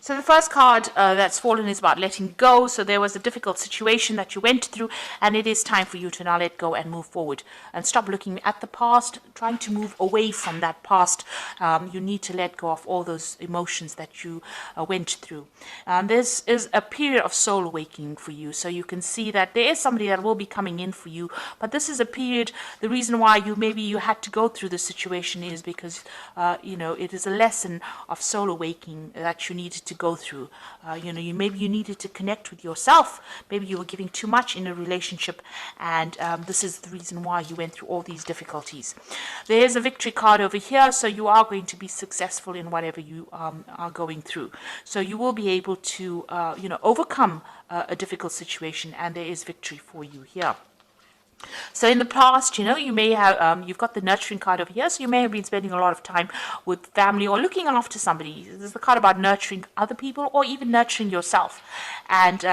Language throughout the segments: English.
So the first card that's fallen is about letting go. So there was a difficult situation that you went through, and it is time for you to now let go and move forward and stop looking at the past, trying to move away from that past. You need to let go of all those emotions that you went through. This is a period of soul awakening for you. So you can see that there is somebody that will be coming in for you, but this is a period. The reason why you had to go through this situation is because it is a lesson of soul awakening that you needed to go through. Maybe you needed to connect with yourself. Maybe you were giving too much in a relationship, and this is the reason why you went through all these difficulties. There is a victory card over here, so you are going to be successful in whatever you are going through. So you will be able to overcome a difficult situation, and there is victory for you here. So in the past, you may have, you've got the nurturing card over here, so you may have been spending a lot of time with family or looking after somebody. This is the card about nurturing other people or even nurturing yourself, and,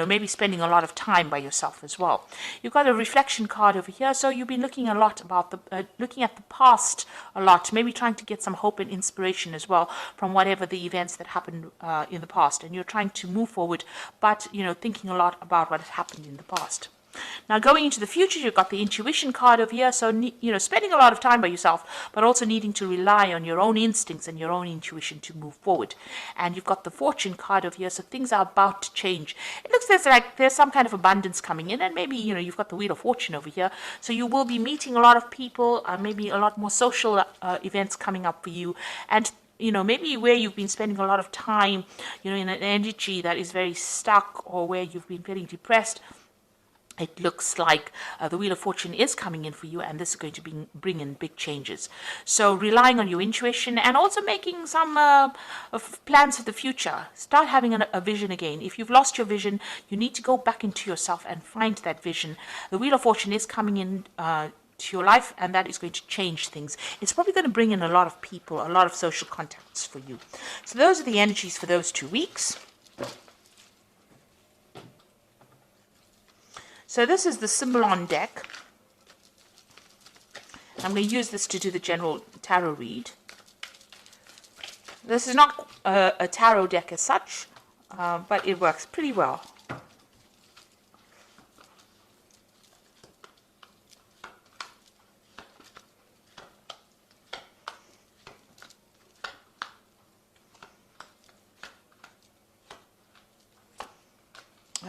maybe spending a lot of time by yourself as well. You've got a reflection card over here, so you've been looking a lot about looking at the past a lot, maybe trying to get some hope and inspiration as well from whatever the events that happened in the past, and you're trying to move forward, but, thinking a lot about what has happened in the past. Now, going into the future, you've got the intuition card over here. So, spending a lot of time by yourself, but also needing to rely on your own instincts and your own intuition to move forward. And you've got the fortune card over here. So things are about to change. It looks like there's some kind of abundance coming in. And maybe, you've got the wheel of fortune over here. So you will be meeting a lot of people, maybe a lot more social events coming up for you. And maybe where you've been spending a lot of time, in an energy that is very stuck, or where you've been feeling depressed, it looks like the Wheel of Fortune is coming in for you, and this is going to bring in big changes. So relying on your intuition and also making some plans for the future. Start having a vision again. If you've lost your vision, you need to go back into yourself and find that vision. The Wheel of Fortune is coming in to your life, and that is going to change things. It's probably going to bring in a lot of people, a lot of social contacts for you. So those are the energies for those 2 weeks. So this is the Symbolon deck. I'm going to use this to do the general tarot read. This is not a tarot deck as such, but it works pretty well.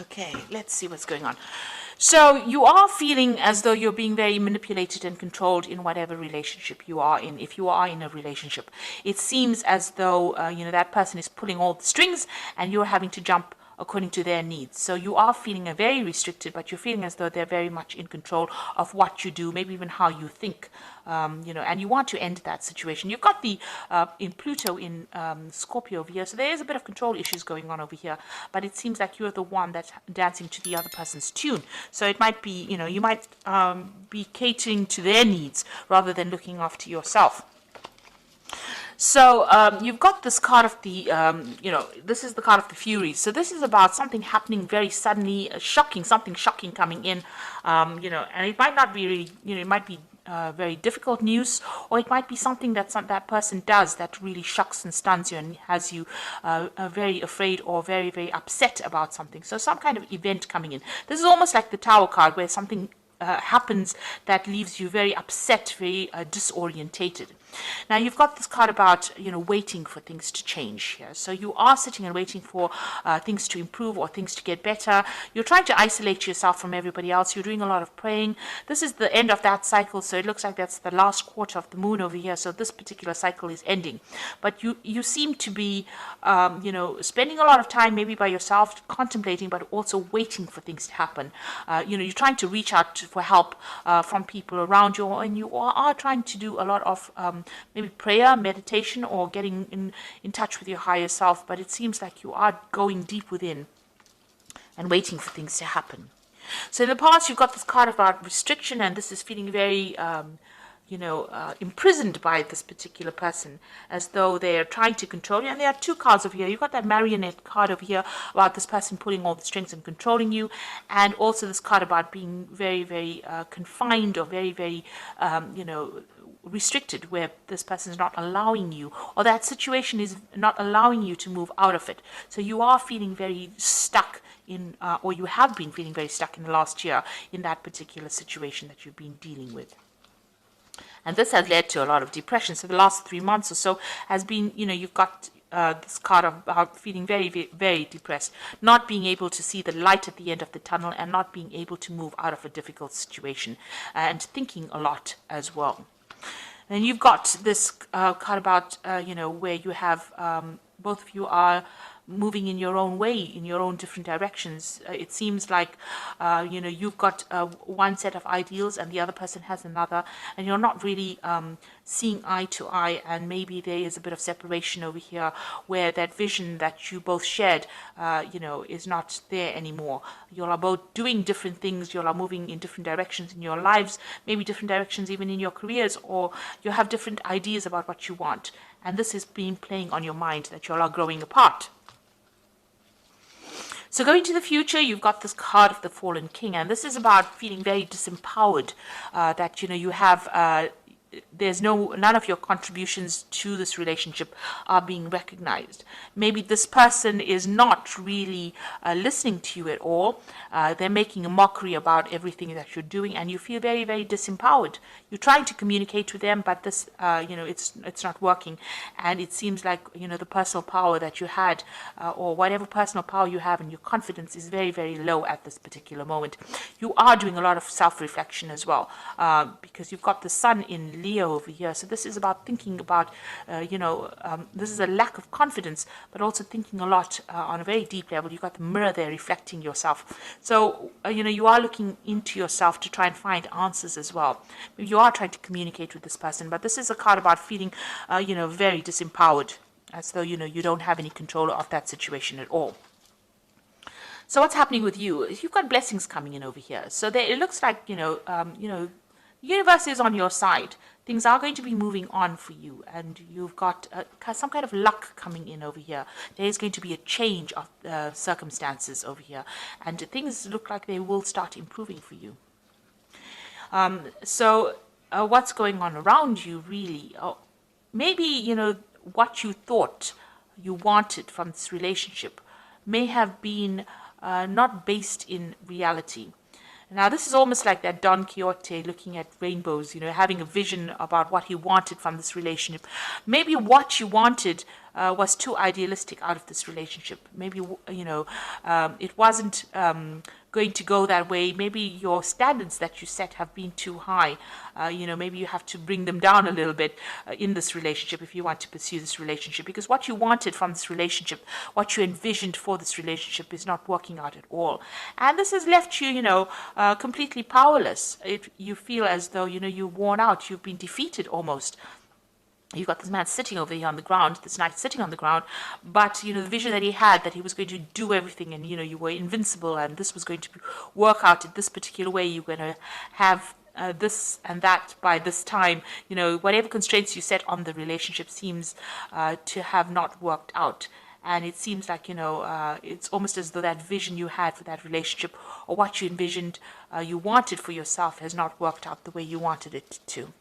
Okay, let's see what's going on. So you are feeling as though you're being very manipulated and controlled in whatever relationship you are in. If you are in a relationship, it seems as though, that person is pulling all the strings and you're having to jump according to their needs. So you are feeling very restricted, but you're feeling as though they're very much in control of what you do, maybe even how you think, and you want to end that situation. You've got the in Pluto in Scorpio over here, so there is a bit of control issues going on over here, but it seems like you're the one that's dancing to the other person's tune. So it might be, you might be catering to their needs rather than looking after yourself. So you've got this card of the, this is the card of the Furies. So this is about something happening very suddenly, something shocking coming in, and it might not be really, it might be very difficult news, or it might be something that that person does that really shocks and stuns you and has you very afraid or very, very upset about something. So some kind of event coming in. This is almost like the Tower card, where something happens that leaves you very upset, very disorientated. Now you've got this card about waiting for things to change here. So you are sitting and waiting for things to improve or things to get better. You're trying to isolate yourself from everybody else. You're doing a lot of praying. This is the end of that cycle, so it looks like that's the last quarter of the moon over here. So this particular cycle is ending, but you seem to be spending a lot of time maybe by yourself contemplating, but also waiting for things to happen. You're trying to reach out for help from people around you, and you are trying to do a lot of maybe prayer, meditation, or getting in touch with your higher self, but it seems like you are going deep within and waiting for things to happen. So in the past, you've got this card about restriction, and this is feeling very imprisoned by this particular person, as though they're trying to control you. And there are 2 cards over here. You've got that marionette card over here about this person pulling all the strings and controlling you, and also this card about being very, very confined, or very, very, restricted, where this person is not allowing you, or that situation is not allowing you to move out of it. So you are feeling very stuck in, or you have been feeling very stuck in the last year in that particular situation that you've been dealing with. And this has led to a lot of depression. So the last 3 months or so has been, you've got this card about feeling very, very, very depressed, not being able to see the light at the end of the tunnel, and not being able to move out of a difficult situation, and thinking a lot as well. And you've got this card about, where you have, both of you are moving in your own way, in your own different directions. It seems like, you've got one set of ideals and the other person has another, and you're not really seeing eye to eye, and maybe there is a bit of separation over here where that vision that you both shared, is not there anymore. You are both doing different things, you are moving in different directions in your lives, maybe different directions even in your careers, or you have different ideas about what you want. And this has been playing on your mind, that you all are growing apart. So going to the future, you've got this card of the Fallen King, and this is about feeling very disempowered, that, you have, there's none of your contributions to this relationship are being recognized. Maybe this person is not really listening to you at all. They're making a mockery about everything that you're doing, and you feel very, very disempowered. You're trying to communicate with them, but this, it's not working. And it seems like, the personal power that you had, or whatever personal power you have, and your confidence is very, very low at this particular moment. You are doing a lot of self-reflection as well, because you've got the sun in Leo over here. So this is about thinking about, this is a lack of confidence, but also thinking a lot on a very deep level. You've got the mirror there reflecting yourself. So, you are looking into yourself to try and find answers as well. Maybe you are trying to communicate with this person, but this is a card about feeling, very disempowered, as though, you don't have any control of that situation at all. So what's happening with you? You've got blessings coming in over here. So there, it looks like, the universe is on your side. Things are going to be moving on for you, and you've got some kind of luck coming in over here. There is going to be a change of circumstances over here, and things look like they will start improving for you. So what's going on around you, really? Maybe, what you thought you wanted from this relationship may have been not based in reality. Now, this is almost like that Don Quixote looking at rainbows, having a vision about what he wanted from this relationship. Maybe what you wanted was too idealistic out of this relationship. Maybe, it wasn't going to go that way. Maybe your standards that you set have been too high. Maybe you have to bring them down a little bit in this relationship if you want to pursue this relationship, because what you wanted from this relationship, what you envisioned for this relationship, is not working out at all. And this has left you, completely powerless. You feel as though, you're worn out, you've been defeated almost. You've got this man sitting over here on the ground, this knight sitting on the ground, but, the vision that he had, that he was going to do everything, and, you were invincible, and this was going to work out in this particular way. You're going to have this and that by this time. Whatever constraints you set on the relationship seems to have not worked out. And it seems like, it's almost as though that vision you had for that relationship, or what you envisioned you wanted for yourself, has not worked out the way you wanted it to.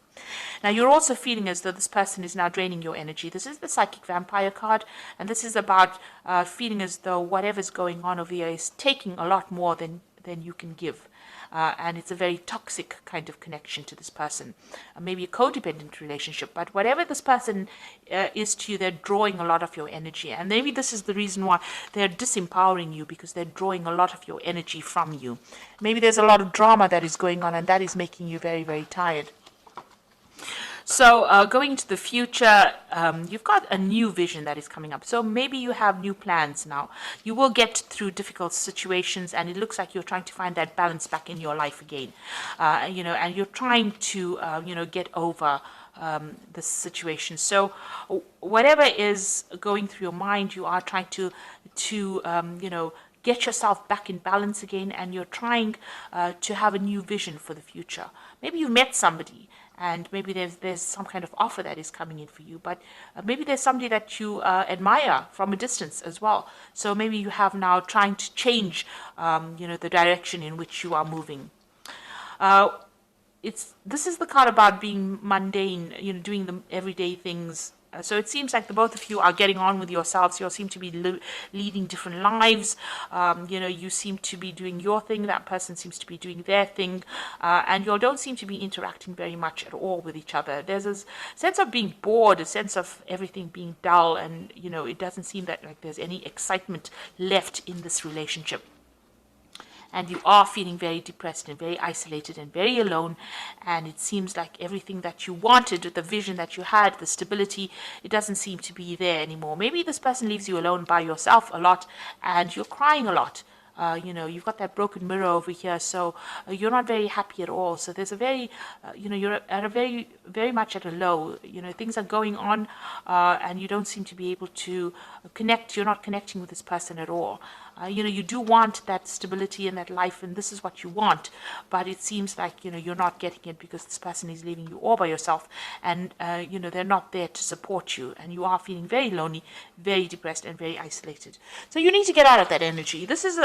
Now, you're also feeling as though this person is now draining your energy. This is the Psychic Vampire card, and this is about feeling as though whatever's going on over here is taking a lot more than you can give. And it's a very toxic kind of connection to this person. Maybe a codependent relationship, but whatever this person is to you, they're drawing a lot of your energy. And maybe this is the reason why they're disempowering you, because they're drawing a lot of your energy from you. Maybe there's a lot of drama that is going on, and that is making you very, very tired. So going into the future, you've got a new vision that is coming up. So maybe you have new plans now. You will get through difficult situations, and it looks like you're trying to find that balance back in your life again. And you're trying to, get over this situation. So whatever is going through your mind, you are trying to get yourself back in balance again, and you're trying to have a new vision for the future. Maybe you met somebody, and maybe there's some kind of offer that is coming in for you, but maybe there's somebody that you admire from a distance as well. So maybe you have now trying to change, the direction in which you are moving. this is the card about being mundane, doing the everyday things. So it seems like the both of you are getting on with yourselves. You seem to be leading different lives. You seem to be doing your thing. That person seems to be doing their thing. And you don't seem to be interacting very much at all with each other. There's a sense of being bored, a sense of everything being dull. And, it doesn't seem that like there's any excitement left in this relationship. And you are feeling very depressed and very isolated and very alone. And it seems like everything that you wanted, the vision that you had, the stability, it doesn't seem to be there anymore. Maybe this person leaves you alone by yourself a lot and you're crying a lot. You've got that broken mirror over here, so you're not very happy at all. So there's a very, you're at a very, very much at a low. Things are going on, and you don't seem to be able to connect. You're not connecting with this person at all. You do want that stability in that life, and this is what you want, but it seems like, you're not getting it because this person is leaving you all by yourself, and, they're not there to support you, and you are feeling very lonely, very depressed, and very isolated. So you need to get out of that energy. This is,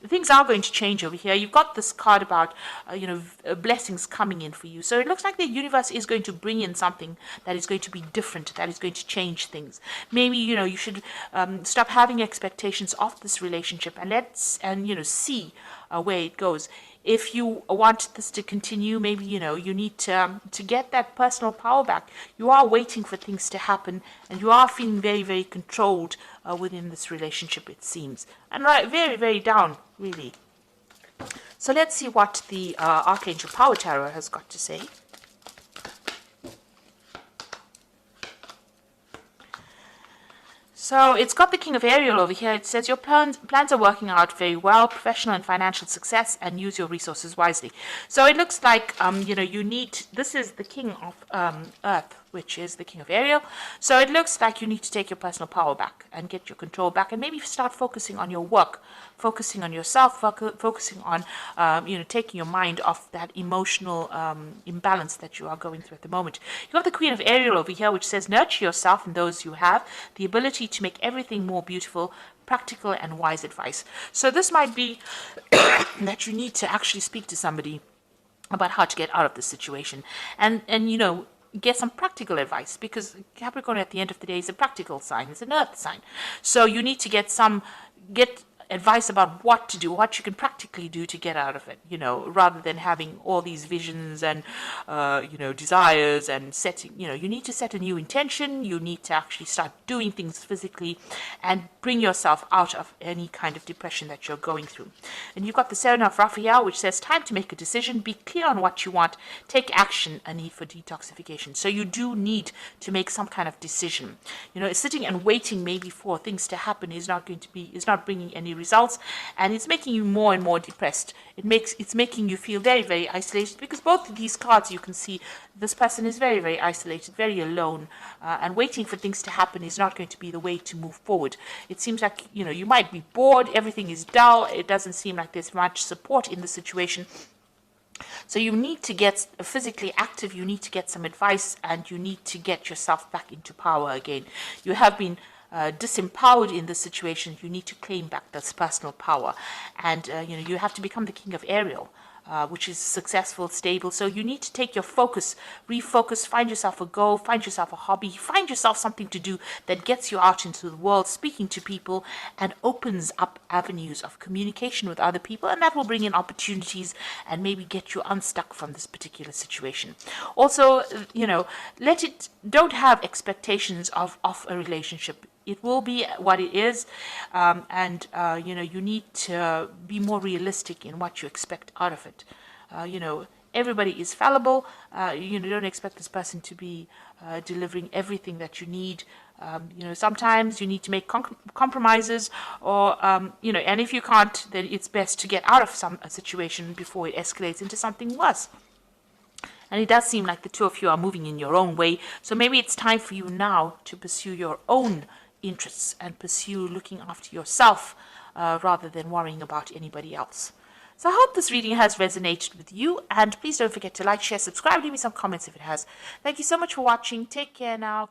things are going to change over here. You've got this card about, blessings coming in for you. So it looks like the universe is going to bring in something that is going to be different, that is going to change things. Maybe, you should stop having expectations of this relationship and see where it goes. If you want this to continue, maybe you need to get that personal power back. You are waiting for things to happen, and you are feeling very, very controlled within this relationship, it seems, and very, very down, really. So let's see what the Archangel Power Tarot has got to say. So it's got the King of Ariel over here. It says your plans are working out very well, professional and financial success, and use your resources wisely. So it looks like, you need, this is the King of Earth, which is the King of Ariel. So it looks like you need to take your personal power back and get your control back, and maybe start focusing on your work, focusing on yourself, focusing on, taking your mind off that emotional imbalance that you are going through at the moment. You have the Queen of Ariel over here, which says nurture yourself and those you have, the ability to make everything more beautiful, practical and wise advice. So this might be that you need to actually speak to somebody about how to get out of this situation, and get some practical advice, because Capricorn at the end of the day is a practical sign, it's an earth sign. So you need to get advice about what to do, what you can practically do to get out of it, rather than having all these visions and, desires and setting, you need to set a new intention. You need to actually start doing things physically and bring yourself out of any kind of depression that you're going through. And you've got the Seven of Raphael, which says time to make a decision, be clear on what you want, take action, a need for detoxification. So you do need to make some kind of decision. Sitting and waiting maybe for things to happen is not bringing any results, and it's making you more and more depressed. It's making you feel very, very isolated, because both of these cards, you can see this person is very, very isolated, very alone, and waiting for things to happen is not going to be the way to move forward. It seems like you might be bored, everything is dull, it doesn't seem like there's much support in the situation. So you need to get physically active, you need to get some advice, and you need to get yourself back into power again. You have been disempowered in this situation. You need to claim back this personal power, and you have to become the King of Ariel, which is successful, stable. So you need to take your focus, refocus, find yourself a goal, find yourself a hobby, find yourself something to do that gets you out into the world, speaking to people, and opens up avenues of communication with other people, and that will bring in opportunities and maybe get you unstuck from this particular situation. Also, don't have expectations of a relationship. It will be what it is, and you need to be more realistic in what you expect out of it. Everybody is fallible. Don't expect this person to be delivering everything that you need. Sometimes you need to make compromises, or and if you can't, then it's best to get out of a situation before it escalates into something worse. And it does seem like the two of you are moving in your own way. So maybe it's time for you now to pursue your own interests and pursue looking after yourself rather than worrying about anybody else. So I hope this reading has resonated with you, and please don't forget to like, share, subscribe, leave me some comments if it has. Thank you so much for watching. Take care now.